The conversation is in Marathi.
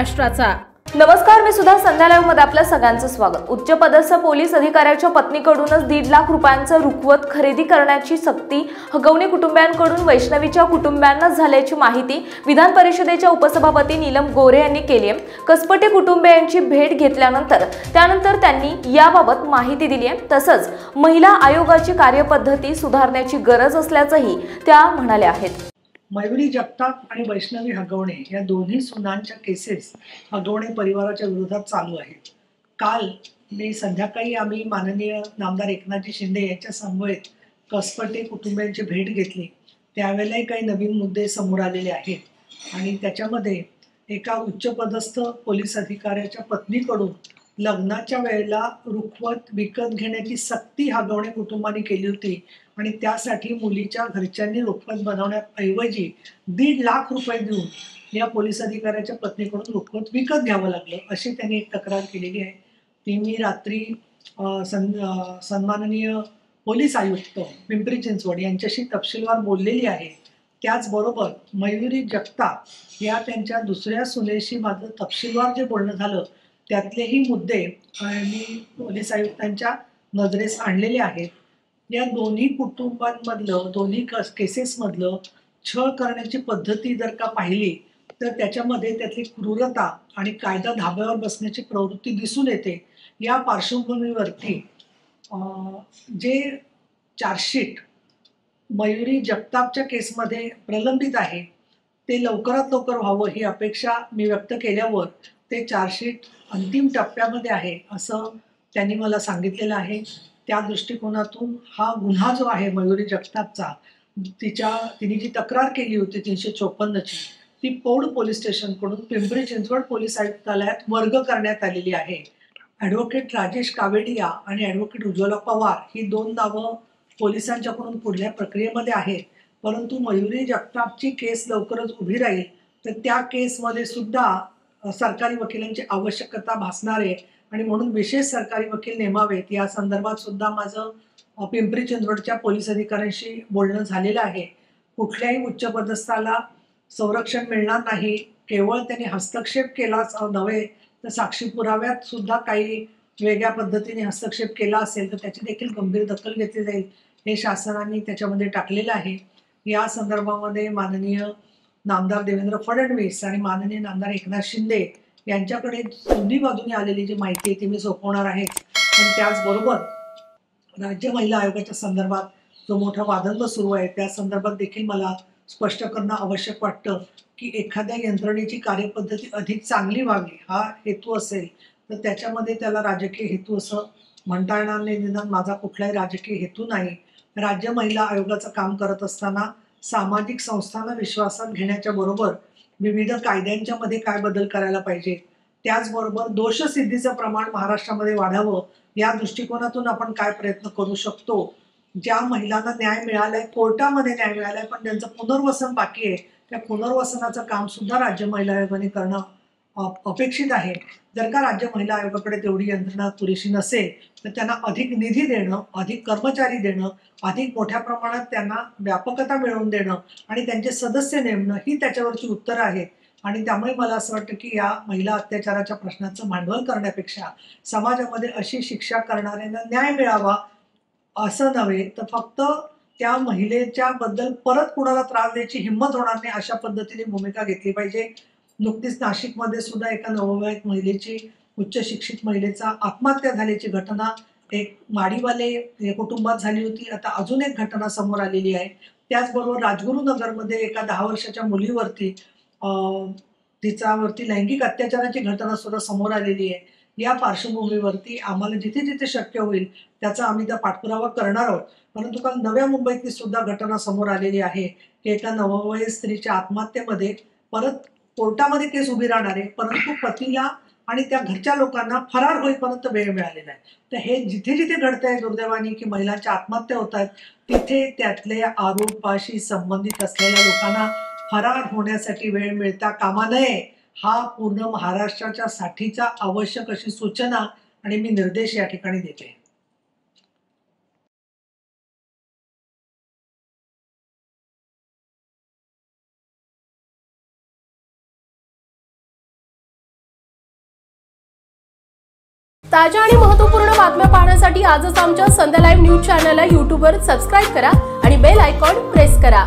महाराष्ट्राचा। नमस्कार, मी सुद्धा संध्या लाईव्ह मध्ये आपल्या सगळ्यांचं स्वागत। उच्च पदस्थ पोलीस अधिकाऱ्याच्या पत्नीकडूनच 1.5 लाख रुपयांचं रुखवत खरेदी करण्याची सक्ती हगवणे कुटुंबियांकडून वैष्णवीच्या कुटुंबियांना झाल्याची माहिती विधान परिषदेच्या उपसभापती नीलम गोरे यांनी केली आहे। कसपटे कुटुंबियांची भेट घेतल्यानंतर त्यांनी याबाबत माहिती दिली आहे। तसंच महिला आयोगाची कार्यपद्धती सुधारण्याची गरज असल्याचंही त्या म्हणाल्या आहेत। मयुरी जगताप आणि वैष्णवी हगवणे या दोन्ही सुनांच्या केसेस हगवणे परिवाराच्या विरोधात चालू आहेत। काल संध्याकाळी आम्ही माननीय नामदार एकनाथजी शिंदे यांच्या समवेत कसपटे कुटुंबियांची भेट घेतली। त्यावेळेलाही काही नवीन मुद्दे समोर आलेले आहेत आणि त्याच्यामध्ये एका उच्चपदस्थ पोलीस अधिकाऱ्याच्या पत्नीकडून लग्नाच्या वेळेला रुखवत विकत घेण्याची सक्ती हगवणे कुटुंबाने केली होती आणि त्यासाठी मुलीच्या घरच्यांनी रुखवत बनवण्याऐवजी 1.5 लाख रुपये देऊन या पोलीस अधिकाऱ्याच्या पत्नीकडून रुखवत विकत घ्यावं लागलं, अशी त्यांनी एक तक्रार केलेली आहे। ती मी रात्री सन्माननीय पोलीस आयुक्त पिंपरी चिंचवड यांच्याशी तपशीलवार बोललेली आहे। त्याचबरोबर मयुरी जगताप या त्यांच्या दुसऱ्या सुनेशी माझं तपशीलवार जे बोलणं झालं त्यातलेही मुद्दे मी पोलीस आयुक्तांच्या नजरेस आणलेले आहेत। या दोन्ही कुटुंबांमधलं दोन्ही केसेसमधलं छळ करण्याची पद्धती जर का पाहिली तर त्याच्यामध्ये त्यातली क्रूरता आणि कायदा धाब्यावर बसण्याची प्रवृत्ती दिसून येते। या पार्श्वभूमीवरती जे चार्जशीट मयुरी जगतापच्या केसमध्ये प्रलंबित आहे ते लवकरात लवकर व्हावं ही अपेक्षा मी व्यक्त केल्यावर ते चार्जशीट अंतिम टप्प्यामध्ये आहे असं त्यांनी मला सांगितलेलं आहे। त्या दृष्टिकोनातून हा गुन्हा जो आहे मयुरी जगतापचा, तिने जी तक्रार केली होती 354ची, ती पौड पोलीस स्टेशनकडून पिंपरी चिंचवड पोलीस आयुक्तालयात वर्ग करण्यात आलेली आहे। ॲडव्होकेट राजेश कावेडिया आणि ॲडव्होकेट उज्ज्वला पवार ही 2 नावं पोलिसांच्याकडून पुढल्या प्रक्रियेमध्ये आहेत, परंतु मयुरी जगतापची केस लवकरच उभी राहील तर त्या केसमध्ये सुद्धा सरकारी वकिलांची आवश्यकता भासणार आहे आणि म्हणून विशेष सरकारी वकील नेमावेत या संदर्भात सुद्धा माझं पिंपरी चिंचवडच्या पोलीस अधिकाऱ्यांशी बोलणं झालेलं आहे। कुठल्याही उच्चपदस्थाला संरक्षण मिळणार नाही, केवळ त्यांनी हस्तक्षेप केलाच नव्हे तर साक्षी पुराव्यात सुद्धा काही वेगळ्या पद्धतीने हस्तक्षेप केला असेल तर त्याची देखील गंभीर दखल घेतली जाईल, हे शासनाने त्याच्यामध्ये टाकलेलं आहे। या संदर्भामध्ये माननीय नामदार देवेंद्र फडणवीस आणि माननीय नामदार एकनाथ शिंदे यांच्याकडे दोन्ही बाजूने आलेली जी माहिती आहे ती मी सोपवणार आहे। पण त्याचबरोबर राज्य महिला आयोगाच्या संदर्भात जो मोठा वादंग सुरू आहे त्या संदर्भात देखील मला स्पष्ट करणं आवश्यक वाटतं की एखाद्या यंत्रणेची कार्यपद्धती अधिक चांगली व्हावी हा हेतू असेल तर त्याच्यामध्ये त्याला राजकीय हेतू असं म्हणता येणार नाही। निदान माझा कुठलाही राजकीय हेतू नाही। राज्य महिला आयोगाचं काम करत असताना सामाजिक संस्थांना विश्वासात घेण्याच्या बरोबर विविध कायद्यांच्या मध्ये काय बदल करायला पाहिजे, त्याचबरोबर दोषसिद्धीचं प्रमाण महाराष्ट्रामध्ये वाढावं या दृष्टिकोनातून आपण काय प्रयत्न करू शकतो। ज्या महिलांना न्याय मिळालाय, कोर्टामध्ये न्याय मिळालाय पण त्यांचं पुनर्वसन बाकी आहे, त्या पुनर्वसनाचं काम सुद्धा राज्य महिला आयोगाने करणं अपेक्षित आहे। जर का राज्य महिला आयोगाकडे तेवढी यंत्रणा पुरेशी नसेल तर त्यांना अधिक निधी देणं, अधिक कर्मचारी देणं, अधिक मोठ्या प्रमाणात त्यांना व्यापकता मिळवून देणं आणि त्यांचे सदस्य नेमणं ही त्याच्यावरची उत्तरं आहेत। आणि त्यामुळे मला असं वाटतं की या महिला अत्याचाराच्या प्रश्नाचं भांडवल करण्यापेक्षा समाजामध्ये अशी शिक्षा करणाऱ्यांना न्याय मिळावा असं नव्हे तर फक्त त्या महिलेच्या बद्दल परत कुणाला त्रास द्यायची हिंमत होणार नाही अशा पद्धतीने भूमिका घेतली पाहिजे। नुकतीच नाशिकमध्ये सुद्धा एका नवविवाहित महिलेची, उच्च शिक्षित महिलेचा आत्महत्या झाल्याची घटना एक माडीवाले कुटुंबात झाली होती। आता अजून एक घटना समोर आलेली आहे। त्याचबरोबर राजगुरुनगरमध्ये एका 10 वर्षाच्या मुलीवरती तिच्यावरती लैंगिक अत्याचाराची घटना सुद्धा समोर आलेली आहे। या पार्श्वभूमीवरती आम्हाला जिथे जिथे शक्य होईल त्याचा आम्ही त्या पाठपुरावा करणार आहोत। परंतु काल नव्या मुंबईतली सुद्धा घटना समोर आलेली आहे की एका नवविवाहित स्त्रीच्या आत्महत्येमध्ये परत कोर्टामध्ये केस उभी राहणार आहे, परंतु पतीला आणि त्या घरच्या लोकांना फरार होईपर्यंत वेळ मिळालेला आहे। तर हे जिथे जिथे घडतंय दुर्दैवाने की महिलांच्या आत्महत्या होत आहेत तिथे त्यातल्या आरोपाशी संबंधित असलेल्या लोकांना फरार होण्यासाठी वेळ मिळता कामा नये हा पूर्ण महाराष्ट्राच्या साठीचा आवश्यक अशी सूचना आणि मी निर्देश या ठिकाणी देते। ताज्या आणि महत्त्वपूर्ण बातम्या पाहण्यासाठी आजच आमच्या संध्या लाईव्ह न्यूज चॅनलला YouTubeवर सबस्क्राईब करा आणि बेल आयकॉन प्रेस करा.